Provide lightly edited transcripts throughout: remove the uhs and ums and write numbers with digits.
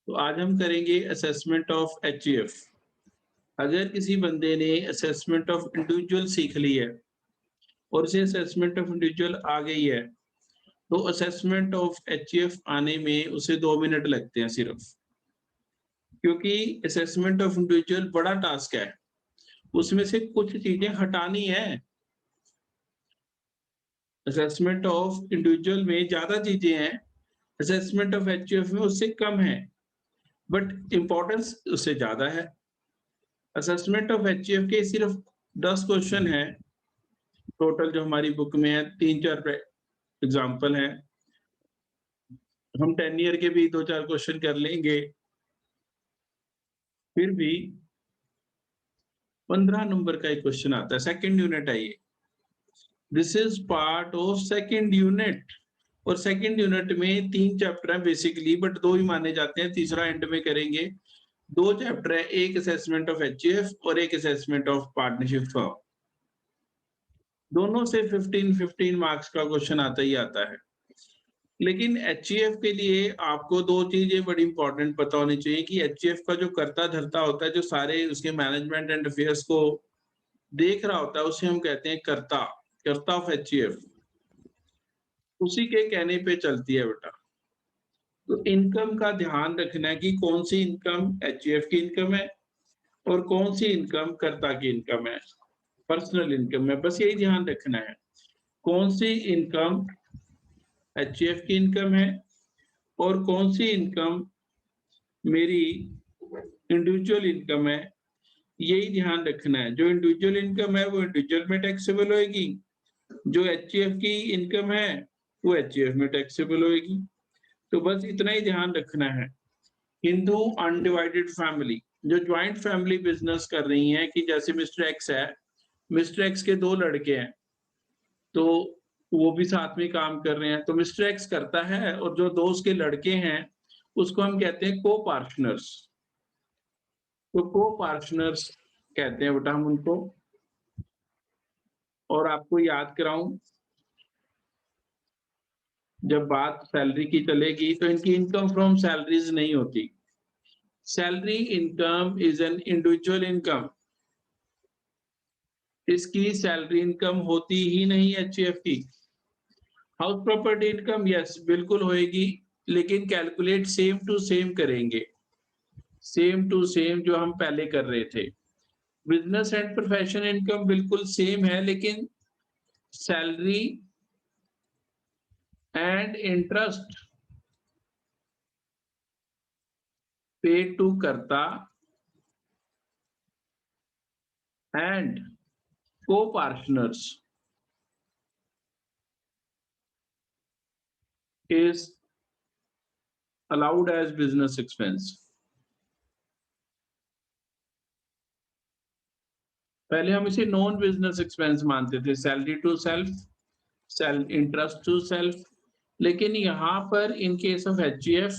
तो आज हम करेंगे असेसमेंट ऑफ एचईएफ। अगर किसी बंदे ने असेसमेंट ऑफ इंडिविजुअल सीख ली है और उसे असेसमेंट ऑफ इंडिविजुअल आ गई है, तो असेसमेंट ऑफ एचईएफ आने में उसे 2 मिनट लगते हैं सिर्फ। क्योंकि असेसमेंट ऑफ इंडिविजुअल बड़ा टास्क है, उसमें से कुछ चीजें हटानी है। असेसमेंट ऑफ इंडिविजुअल में ज्यादा चीजें हैं, असेसमेंट ऑफ एचईएफ में उससे कम है, बट इम्पोर्टेंस उससे ज्यादा है। असेसमेंट ऑफ एचईएफ के सिर्फ 10 क्वेश्चन हैं टोटल, जो हमारी बुक में है। 3-4 एग्जाम्पल हैं। हम 10 ईयर के भी 2-4 क्वेश्चन कर लेंगे, फिर भी 15 नंबर का एक क्वेश्चन आता है। सेकंड यूनिट है ये। This is part of second unit. और सेकंड यूनिट में 3 चैप्टर हैं बेसिकली, बट 2 ही माने जाते हैं, तीसरा एंड में करेंगे। 2 चैप्टर है, एक असेसमेंट ऑफ एचईएफ और एक असेसमेंट ऑफ पार्टनरशिप फर्म। दोनों से 15-15 मार्क्स का क्वेश्चन आता ही आता है। लेकिन एचईएफ के लिए आपको 2 चीजें बड़ी इंपॉर्टेंट पता होनी चाहिए कि एचईएफ का जो कर्ता धर्ता होता है, जो सारे उसके मैनेजमेंट एंड अफेयर्स को देख रहा होता है, उसे हम कहते हैं कर्ता, कर्ता ऑफ एचईएफ। उसी के कहने पे चलती है बेटा। तो इनकम का ध्यान रखना है कि कौन सी इनकम एचईएफ की इनकम है और कौन सी इनकम कर्ता की इनकम है, पर्सनल इनकम है। बस यही ध्यान रखना है, कौन सी इनकम एचईएफ की इनकम है और कौन सी इनकम मेरी इंडिविजुअल इनकम है। यही ध्यान रखना है। जो इंडिविजुअल इनकम है वो इंडिविजुअल में टैक्सेबल होएगी, जो एचईएफ की इनकम है वो एचईएफ में टैक्सेबल होएगी। तो बस इतना ही ध्यान रखना है। हिंदू अनडिवाइडेड फैमिली, जो ज्वाइंट फैमिली बिजनेस कर रही हैं, कि जैसे मिस्टर एक्स है, मिस्टर एक्स के 2 लड़के हैं, तो वो भी साथ में काम कर रहे हैं, तो मिस्टर एक्स करता है और जो 2 उसके लड़के हैं उसको हम कहते हैं को पार्टनर्स। तो को पार्टनर्स कहते हैं बेटा हम उनको। और आपको याद कराऊं, जब बात सैलरी की चलेगी तो इनकी इनकम फ्रॉम सैलरीज नहीं होती। Salary income is an individual income. इसकी सैलरी इनकम होती ही नहीं एचईएफ की। हाउस प्रॉपर्टी इनकम यस बिल्कुल होएगी, लेकिन कैलकुलेट सेम टू सेम करेंगे, सेम टू सेम जो हम पहले कर रहे थे। बिजनेस एंड प्रोफेशन इनकम बिल्कुल सेम है, लेकिन salary and interest paid to karta and copartners is allowed as business expense. पहले हम इसे नॉन बिजनेस एक्सपेंस मानते थे, salary to self, interest to self. लेकिन यहाँ पर in case of HEF,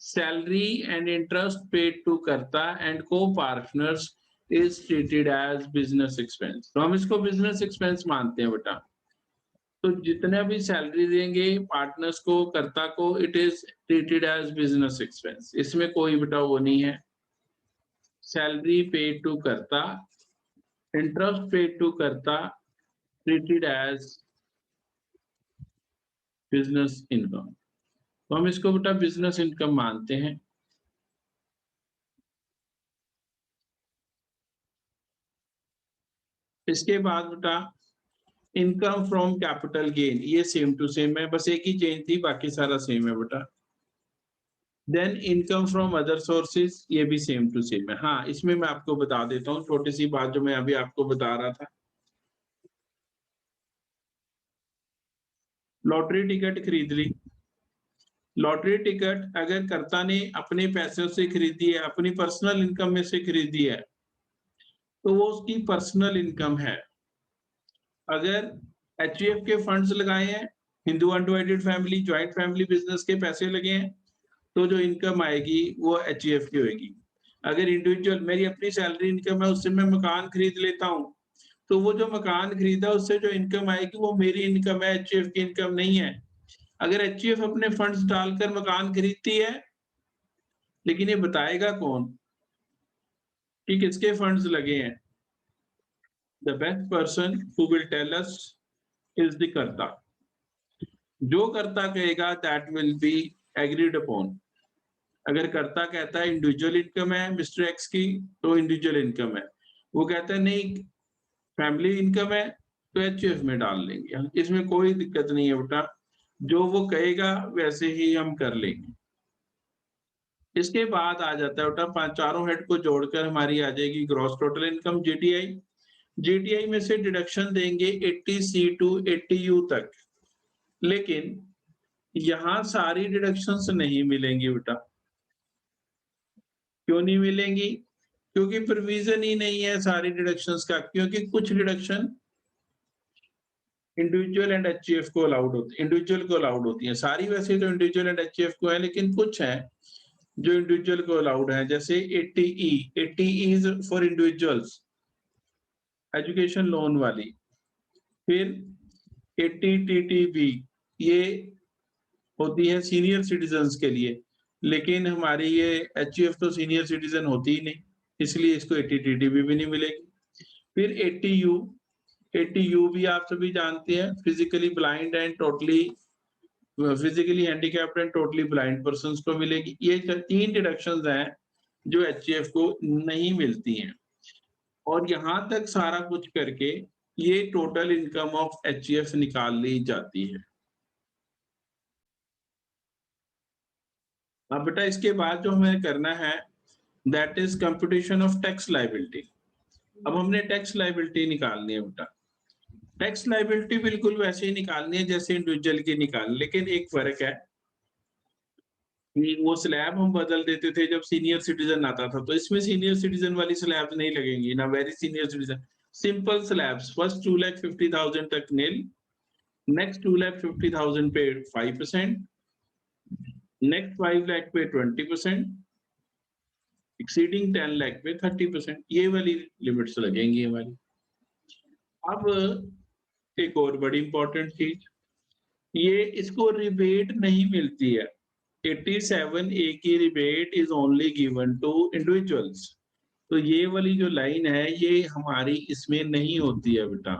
salary and interest paid to karta and copartners is treated as business expense. तो हम इसको बिजनेस एक्सपेंस मानते हैं बेटा। तो जितने भी सैलरी देंगे पार्टनर्स को, कर्ता को, it is treated as business expense. इसमें कोई बेटा वो नहीं है। Salary paid to karta, interest paid to karta, treated as business income. तो हम इसको बेटा बिजनेस इनकम मानते हैं। इसके बाद बेटा इनकम फ्रॉम कैपिटल गेन, ये सेम टू सेम है, बस एक ही चेंज थी, बाकी सारा सेम है बेटा। Then income from other sources, ये भी सेम टू सेम है। हाँ, इसमें मैं आपको बता देता हूँ छोटी सी बात जो मैं अभी आपको बता रहा था। लॉटरी टिकट खरीद ली। लॉटरी टिकट अगर कर्ता ने अपने पैसों से खरीदी है, अपनी पर्सनल इनकम में से खरीदी है, तो वो उसकी पर्सनल इनकम है। अगर एचयूएफ के फंड्स लगाए हैं, Hindu undivided family joint family business के पैसे लगे हैं, तो जो इनकम आएगी वो एचयूएफ की होगी। अगर इंडिविजुअल मेरी अपनी सैलरी इनकम है, उससे मैं मकान खरीद लेता हूँ, तो वो जो मकान खरीदा उससे जो इनकम आएगी वो मेरी इनकम है, एचयूएफ की इनकम नहीं है। अगर एचयूएफ अपने फंड्स डालकर मकान खरीदती है लेकिन ये बताएगा कौन कि किसके फंड्स लगे हैं? The best person who will tell us is the karta. जो कर्ता कहेगा that will be agreed upon. अगर कर्ता कहता है इंडिविजुअल इनकम है मिस्टर एक्स की, तो इंडिविजुअल इनकम है। वो कहता है नहीं फैमिली इनकम है, तो एचयूएफ में डाल लेंगे। इसमें कोई दिक्कत नहीं है बेटा, जो वो कहेगा वैसे ही हम कर लेंगे। इसके बाद आ जाता है बेटा चारों हेड को जोड़कर हमारी आ जाएगी gross total income GTI. GTI में से डिडक्शन देंगे 80C टू 80U तक, लेकिन यहाँ सारी डिडक्शंस नहीं मिलेंगी बेटा। क्यों नहीं मिलेंगी? क्योंकि प्रोविजन ही नहीं है सारी डिडक्शंस का, क्योंकि कुछ डिडक्शन इंडिविजुअल एंड एचयूएफ को अलाउड होती है, इंडिविजुअल को अलाउड होती है। सारी वैसे तो इंडिविजुअल एंड एचयूएफ को है, लेकिन कुछ है जो इंडिविजुअल को अलाउड है, जैसे 80E। 80E is for individuals, education loan वाली। फिर 80TTB ये होती है सीनियर सिटीजन्स के लिए, लेकिन हमारी ये एचयूएफ तो सीनियर सिटीजन होती ही नहीं, इसलिए इसको 80TTB भी नहीं मिलेगी। फिर 80U, 80U भी आप सभी जानते हैं, physically blind and totally physically handicapped and totally blind persons को मिलेगी। ये 3 डिडक्शंस हैं जो एचयूएफ को नहीं मिलती हैं। और यहाँ तक सारा कुछ करके ये टोटल इनकम ऑफ एचयूएफ निकाल ली जाती है। अब बेटा इसके बाद जो हमें करना है that is computation of tax liability. अब हमने टैक्स लायबिलिटी निकालनी है बेटा। टैक्स लायबिलिटी बिल्कुल वैसे ही निकालनी है जैसे इंडिविजुअल की निकाल, लेकिन एक फर्क है कि वो स्लैब हम बदल देते थे जब सीनियर सिटीजन आता था, तो इसमें सीनियर सिटीजन वाली स्लैब नहीं लगेंगी ना, very senior citizen. Simple slabs, first 2,50,000 तक नील, नेक्स्ट 2,50,000 पे 5%, नेक्स्ट 5 लाख पे 20%, एक्सीडिंग 10 लाख पे 30%। ये वाली लिमिट्स लगेंगी हमारी। अब एक और बड़ी इंपॉर्टेंट चीज, ये इसको रिबेट नहीं मिलती है। 87A की rebate is only given to individuals. तो ये वाली जो लाइन है ये हमारी इसमें नहीं होती है बेटा।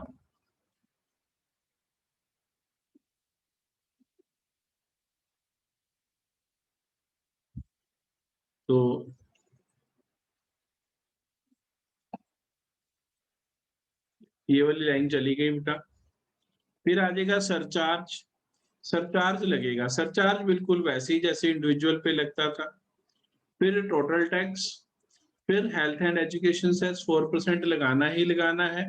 तो ये वाली लाइन चली गई बेटा। फिर आ जाएगा सरचार्ज। सरचार्ज लगेगा, सरचार्ज बिल्कुल वैसे ही जैसे इंडिविजुअल पे लगता था। फिर टोटल टैक्स, फिर हेल्थ एंड एजुकेशन सेस 4% लगाना ही लगाना है,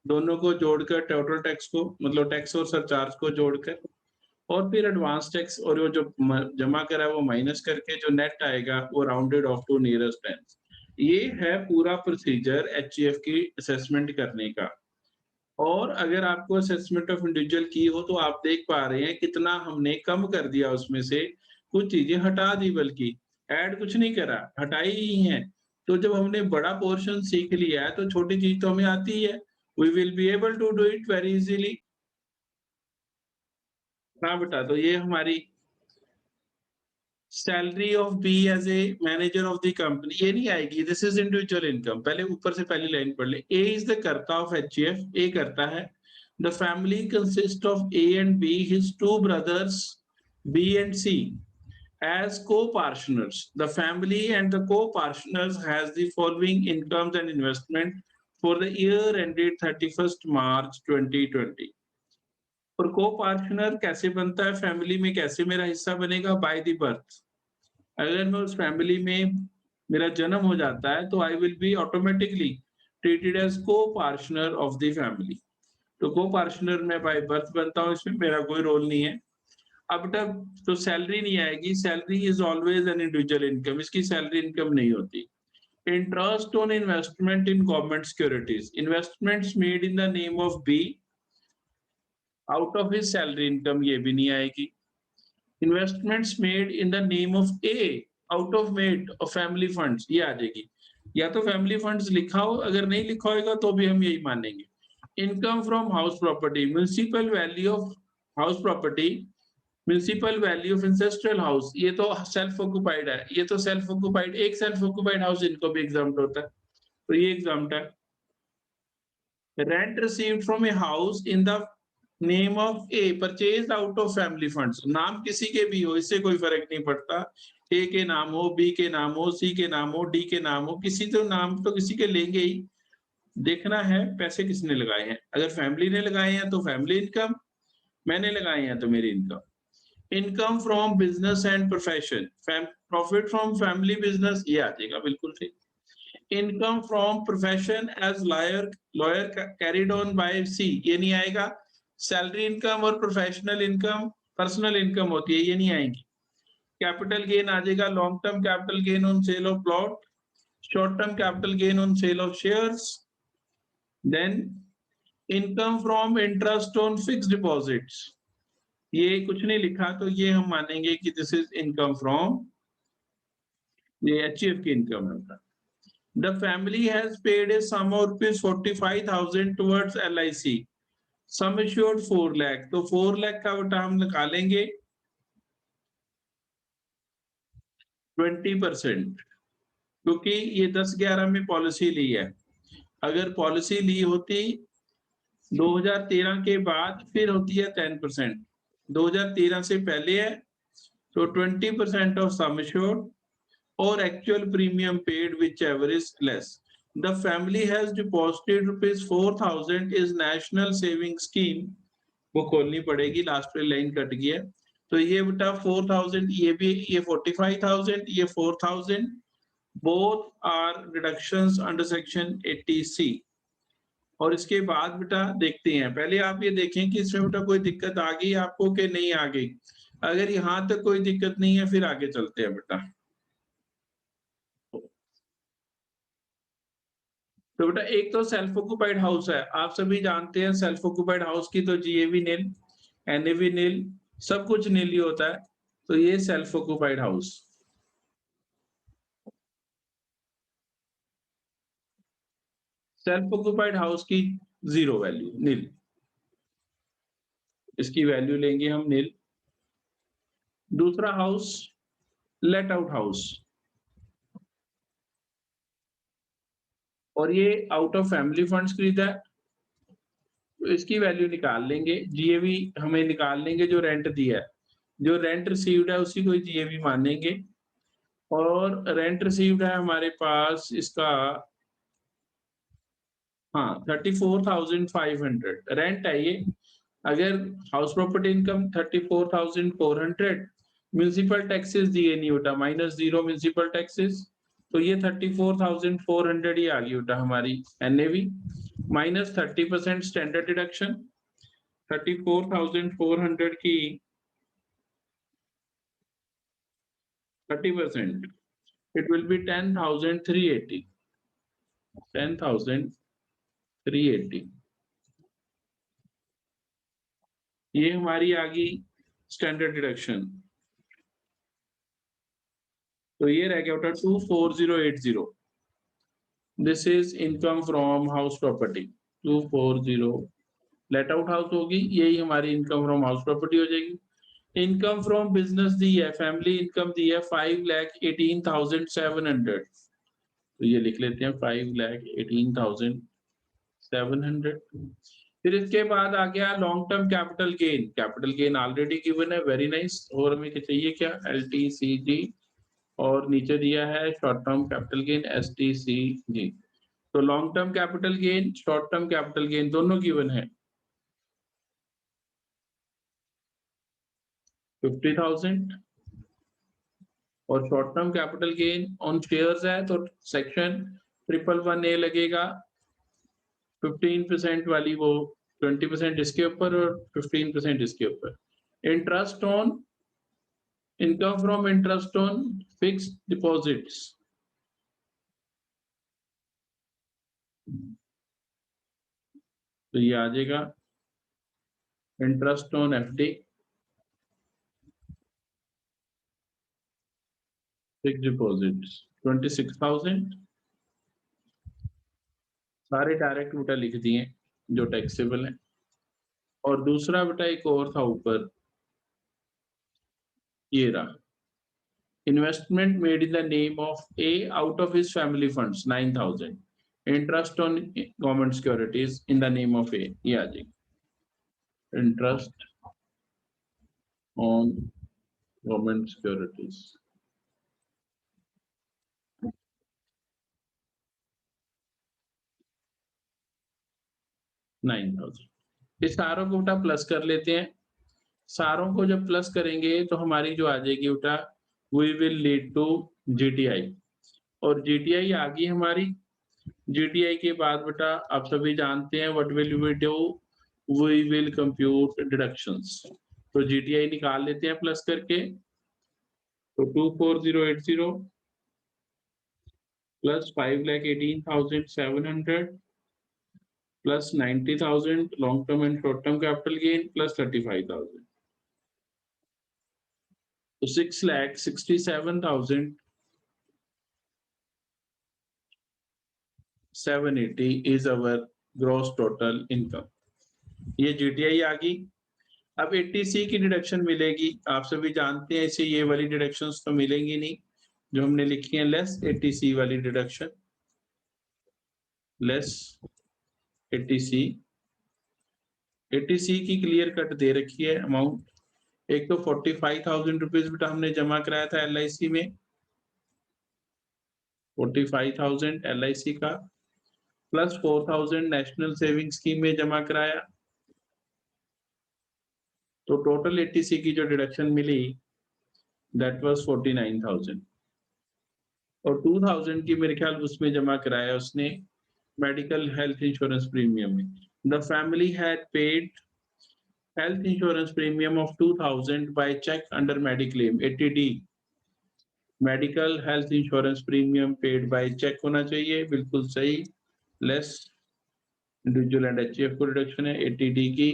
दोनों को जोड़कर टोटल टैक्स को, मतलब टैक्स और सरचार्ज को जोड़कर। और फिर एडवांस टैक्स और वो जो जमा करा है वो माइनस करके जो नेट आएगा वो rounded off to nearest tens. ये है पूरा प्रोसीजर एचयूएफ की असेसमेंट करने का। और अगर आपको असेसमेंट ऑफ इंडिविजुअल की हो तो आप देख पा रहे हैं कितना हमने कम कर दिया, उसमें से कुछ चीजें हटा दी, बल्कि ऐड कुछ नहीं करा, हटाई ही है। तो जब हमने बड़ा पोर्शन सीख लिया है तो छोटी चीज तो हमें आती ही है, we will be able to do it very easily. हाँ बेटा, तो ये हमारी salary of B as a manager of the company ये नहीं आएगी, दिस इज इंडिविजुअल इनकम। पहले ऊपर से पहली लाइन पढ़ ले। A is the karta of HUF, A karta है। The family consist of A and B, his 2 brothers B and C as co-partners. The family and the co-partners has the following incomes and investment for the year ended 31st March 2020. और को partner कैसे बनता है, family में कैसे मेरा हिस्सा बनेगा? By the birth. अगर मैं उस फैमिली में मेरा जन्म हो जाता है तो I will be automatically treated as co partner of the family. तो को पार्टनर मैं बाय बर्थ बनता हूँ, इसमें मेरा कोई रोल नहीं है। अब तक तो सैलरी नहीं आएगी, salary is always an individual income, इसकी सैलरी इनकम नहीं होती। Interest on investment in government securities, investments made in the name of be out of his salary income, ये भी नहीं आएगी। Investments made in the name of A out of made of family funds, ये आ जाएगी। या तो family funds लिखा हो, अगर नहीं लिखा होगा तो भी हम यही मानेंगे। Income from house property, municipal value of house property municipal value of ancestral house, ये तो सेल्फ ऑक्युपाइड है, ये तो सेल्फ ऑक्युपाइड, एक सेल्फ ऑक्युपाइड हाउस इनको भी एग्जाम्प्ट होता है, तो ये एग्जाम्प्ट है। Rent received from a house in the name of a purchase out of family funds, नाम किसी के भी हो, इससे कोई फर्क नहीं पड़ता, ए के नाम हो, बी के नाम हो, सी के नाम हो, डी के नाम हो, किसी तो नाम तो किसी के लेंगे ही। देखना है पैसे किसने लगाए हैं, अगर फैमिली ने लगाए हैं तो फैमिली इनकम, मैंने लगाए हैं तो मेरी income. Income from business and profession, profit from family business, ये आ जाएगा बिल्कुल ठीक। Income from profession as lawyer, lawyer carried on by C, ये नहीं आएगा। सैलरी इनकम और प्रोफेशनल इनकम पर्सनल इनकम होती है, ये नहीं आएगी। कैपिटल गेन आ जाएगा, long term capital gain on sale of plot, short term capital gain on sale of shares. Then income from interest on fixed deposits, ये कुछ नहीं लिखा तो ये हम मानेंगे कि दिस इज इनकम फ्रॉम, ये एचईएफ की इनकम है। The family has paid a sum of rupees 45,000 towards LIC. Sum assured 4 lakh, तो 4 lakh का बेटा हम निकालेंगे 20%, क्योंकि ये 10-11 में पॉलिसी ली है। अगर पॉलिसी ली होती 2013 के बाद फिर होती है 10%, 2013 से पहले है तो 20% ऑफ सम एश्योर्ड और actual premium paid whichever is less. The family has deposited rupees 4,000 is national saving scheme, वो खोलनी पड़ेगी, लास्ट पे लाइन कट गई है, तो ये बेटा 4,000, ये भी, ये 45,000, ये 4,000, both are deductions under section 80C। और इसके बाद बेटा देखते हैं, पहले आप ये देखें कि इसमें बेटा कोई दिक्कत आ गई आपको कि नहीं आ गई। अगर यहाँ तक कोई दिक्कत नहीं है फिर आगे चलते हैं बेटा। तो बेटा एक तो सेल्फ ऑक्युपाइड हाउस है, आप सभी जानते हैं सेल्फ ऑक्युपाइड हाउस की तो जीएवी नील, एनएवी नील, सब कुछ नील ही होता है, तो ये self occupied house. Self occupied house की जीरो वैल्यू, नील, इसकी वैल्यू लेंगे हम नील। दूसरा हाउस लेट आउट हाउस, और ये आउट ऑफ फैमिली फंड्स खरीदा है, तो इसकी वैल्यू निकाल लेंगे, जीएवी हमें निकाल लेंगे जो रेंट दिया है, जो रेंट रिसीव्ड है उसी को जीएवी मानेंगे। और रेंट रिसीव्ड है हमारे पास इसका, हाँ 34,500 रेंट है ये। अगर house property income 34,400, municipal taxes दिए नहीं बेटा, -0 म्यूनिसिपल टैक्सेस, तो ये 34,400 ही आ गई बेटा हमारी एनएवी, -30% स्टैंडर्ड डिडक्शन, 34,400 की 30%, इट विल बी 10,380, 10,380, ये हमारी आ गई स्टैंडर्ड डिडक्शन। तो ये रह गया बेटा 24080, this is income from house property 240, let out house होगी, यही हमारी इनकम फ्रॉम हाउस प्रॉपर्टी हो जाएगी। इनकम फ्रॉम बिजनेस दी है, फैमिली इनकम दी है 5,18,700, तो ये लिख लेते हैं 5,18,700। फिर इसके बाद आ गया long term capital gain, capital gain already given है, वेरी नाइस। और हमें चाहिए क्या, LTCG, और नीचे दिया है short term capital gain STCG। तो long term capital gain, short term capital gain दोनों गिवन है, 50,000, और short term capital gain on shares है तो सेक्शन 111A लगेगा, 15% वाली वो, 20% इसके ऊपर और 15% इसके ऊपर। Interest on, income from interest on fixed deposits, तो ये आ जाएगा interest on FD, fixed deposits 26,000, सारे डायरेक्ट बेटा लिख दिए जो टैक्सेबल है। और दूसरा बेटा एक और था ऊपर, ये रहा, investment made in the name of A out of his family funds 9,000, interest on government securities in the name of A, ये आ जाएगी इंटरेस्ट ऑन गवर्नमेंट सिक्योरिटीज 9,000। इस सारों को उठा प्लस कर लेते हैं, सारों को जब प्लस करेंगे तो हमारी जो आ जाएगी उठा we will lead to GTI, और जीटीआई आ गई हमारी। जीटीआई के बाद बेटा आप सभी जानते हैं what will we do, we will compute deductions. तो जीटीआई निकाल लेते हैं प्लस करके, तो 24080 plus 5,18,700 plus 90,000 long term and short term capital gain plus 35,000, तो 6,67,780 is our gross total income। ये जीटीआई आ गई। अब 80C की डिडक्शन मिलेगी, आप सभी जानते हैं इसे, ये वाली डिडक्शंस तो मिलेंगी नहीं जो हमने लिखी है, लेस 80C वाली डिडक्शन, लेस 80C। 80C की क्लियर कट दे रखी है अमाउंट, एक तो 45,000 रुपीज बेटा हमने जमा कराया था LIC में, 45,000 LIC का, प्लस 4,000 नेशनल सेविंग स्कीम में जमा कराया, तो टोटल 80C की जो डिडक्शन मिली दैट वाज 49,000, और 2,000 की मेरे ख्याल उसमें जमा कराया उसने मेडिकल हेल्थ इंश्योरेंस प्रीमियम में। The family had paid health insurance premium of 2,000 by check under Mediclaim 80D, medical health insurance premium paid by cheque होना चाहिए, बिल्कुल सही, लेस इंडिविजुअल एंड HF को रिडक्शन है 80D की,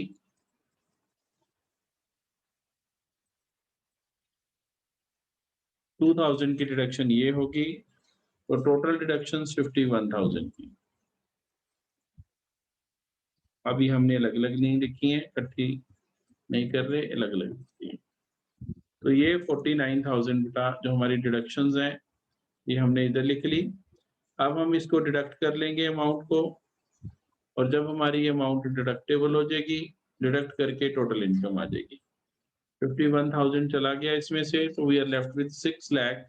टू 2,000 की deduction ये होगी, तो टोटल डिडक्शन 51,000 की। अभी हमने अलग अलग नहीं लिखी है, इकट्ठी नहीं कर रहे, अलग अलग लिखी है। तो ये 49,000 बेटा जो हमारी डिडक्शंस हैं ये हमने इधर लिख ली। अब हम इसको डिडक्ट कर लेंगे अमाउंट को, और जब हमारी ये अमाउंट डिडक्टेबल हो जाएगी, डिडक्ट करके टोटल इनकम आ जाएगी। 51,000 चला गया इसमें से, तो वी आर लेफ्ट विद 6,00,000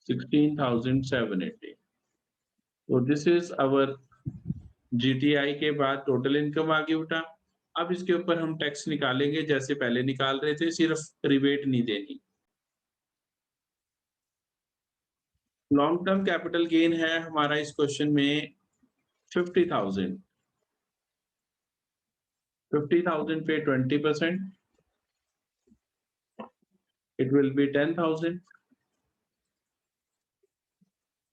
16,780। तो दिस इज आवर जीटीआई के बाद टोटल इनकम आ गई बेटा। अब इसके ऊपर हम टैक्स निकालेंगे जैसे पहले निकाल रहे थे, सिर्फ रिबेट नहीं देनी। लॉन्ग टर्म कैपिटल गेन है हमारा इस क्वेश्चन में 50,000, 50,000 पे 20%, it will be 10,000।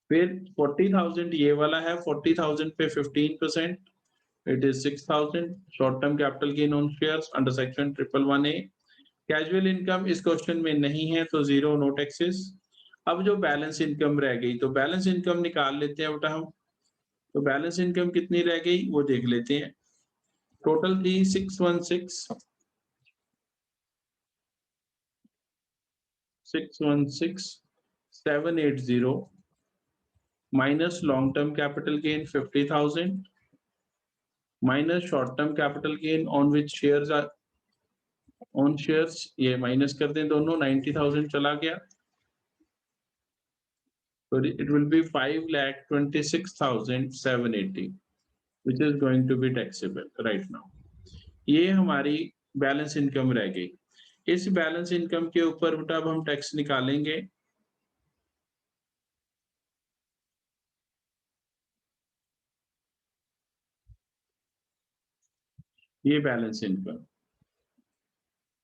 फिर 40,000 ये वाला है, 40,000 पे 15%, it is 6,000। Short term capital gain on shares under section 111A। Casual income इस क्वेश्चन में नहीं है तो जीरो, नो टैक्सेस। अब जो बैलेंस इनकम रह गई, तो बैलेंस इनकम निकाल लेते हैं बेटा हम। तो बैलेंस इनकम कितनी रह गई वो देख लेते हैं। टोटल थी 616,780 minus long term capital gain 50,000 minus short term capital gain on which shares are on shares, ये माइनस कर दें दोनों, 90,000 चला गया, so it will be 5,26,780 which is going to be taxable right now। ये हमारी बैलेंस इनकम रह गई। इस बैलेंस इनकम के ऊपर बेटा अब हम टैक्स निकालेंगे। ये बैलेंस इनकम,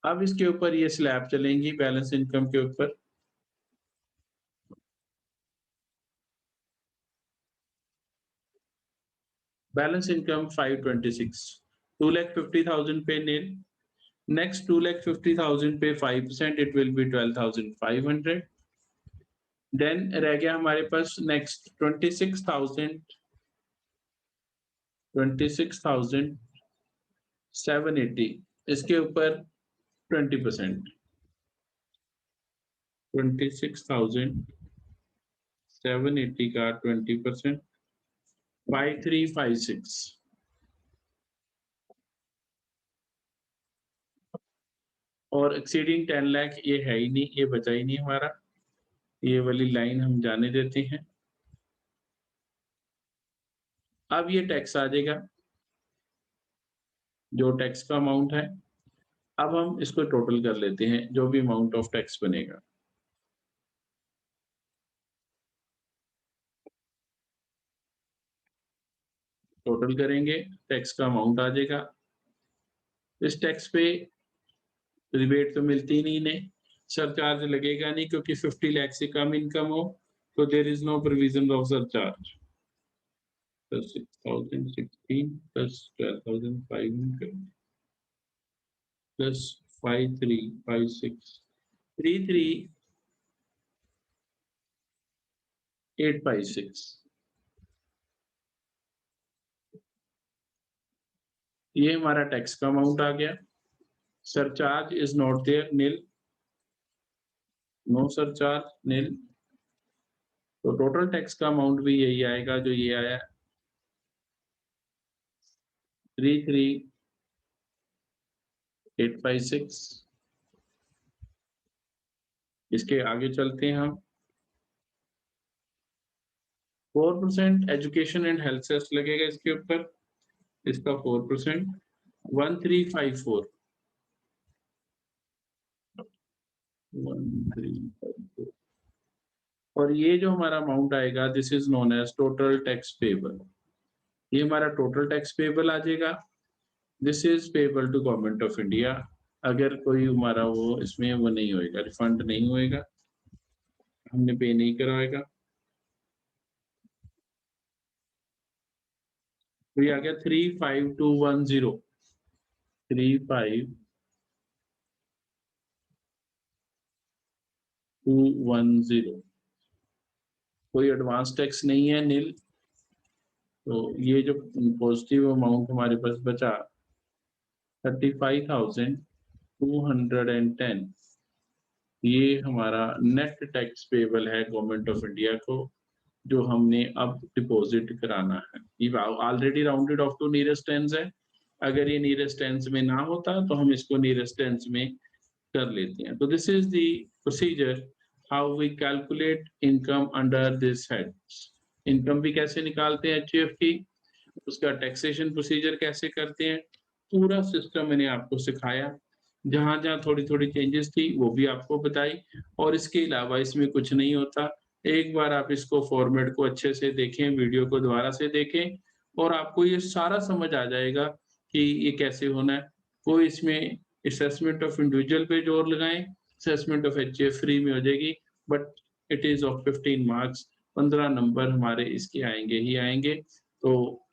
अब इसके ऊपर ये स्लैब चलेंगी बैलेंस इनकम के ऊपर। बैलेंस इनकम 526, 2,50,000 पे नील, नेक्स्ट 2,50,000 पे 5%, it will be 12,500। देन रह गया हमारे पास नेक्स्ट 26,780, इसके ऊपर 20%, 26,780 का 20%, 5356। और एक्सीडिंग 10 लाख ये है ही नहीं, ये बचा ही नहीं हमारा, ये वाली लाइन हम जाने देते हैं। अब ये टैक्स आ जाएगा, जो टैक्स का अमाउंट है। अब हम इसको टोटल कर लेते हैं, जो भी अमाउंट ऑफ टैक्स बनेगा। टोटल करेंगे, टैक्स का अमाउंट आ जाएगा। इस टैक्स पे रिबेट तो मिलती ही नहीं, इन्हें सरचार्ज लगेगा नहीं, क्योंकि 50 लाख से कम इनकम हो तो there is no provision of surcharge. तो 6016 प्लस 12,500 प्लस 5356, 33,856, ये हमारा टैक्स का अमाउंट आ गया। Surcharge is not there, nil, no surcharge, nil. तो टोटल टैक्स का अमाउंट भी यही आएगा जो ये आया, 33,856। इसके आगे चलते हैं हम। 4% एजुकेशन एंड हेल्थ सेस लगेगा इसके ऊपर, इसका 4%, 1354, 1354। और ये जो हमारा अमाउंट आएगा, this is known as total tax payable. ये हमारा टोटल टैक्स पेबल आ जाएगा। This is payable to government of India. अगर कोई हमारा वो इसमें वो नहीं होएगा, रिफंड नहीं होएगा, हमने पे नहीं कराएगा। तो ये आ गया 35210, 35210। कोई एडवांस टैक्स नहीं है, नील। तो ये जो पॉजिटिव अमाउंट हमारे पास बचा 35,210, ये हमारा नेट टैक्स पेबल है गवर्नमेंट ऑफ इंडिया को, जो हमने अब डिपॉजिट कराना है। ये already rounded off to nearest tens है। अगर ये नियरेस्ट टेंस में ना होता तो हम इसको नियरेस्ट टेंस में कर लेते हैं। तो this is the procedure how we calculate income under this head. Income भी कैसे निकालते हैं एचयूएफ की, उसका टैक्सेशन प्रोसीजर कैसे करते हैं, पूरा सिस्टम मैंने आपको सिखाया। जहां जहां थोड़ी थोड़ी चेंजेस थी वो भी आपको बताई, और इसके अलावा इसमें कुछ नहीं होता। एक बार आप इसको फॉर्मेट को अच्छे से देखें, वीडियो को दोबारा से देखें, और आपको ये सारा समझ आ जाएगा कि ये कैसे होना है। कोई इसमें असेसमेंट ऑफ इंडिविजुअल पे जोर लगाएं, असेसमेंट ऑफ एचयूएफ फ्री में हो जाएगी, but it is of 15 marks, 15 number हमारे इसके आएंगे ही आएंगे। तो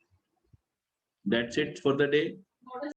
that's it for the day.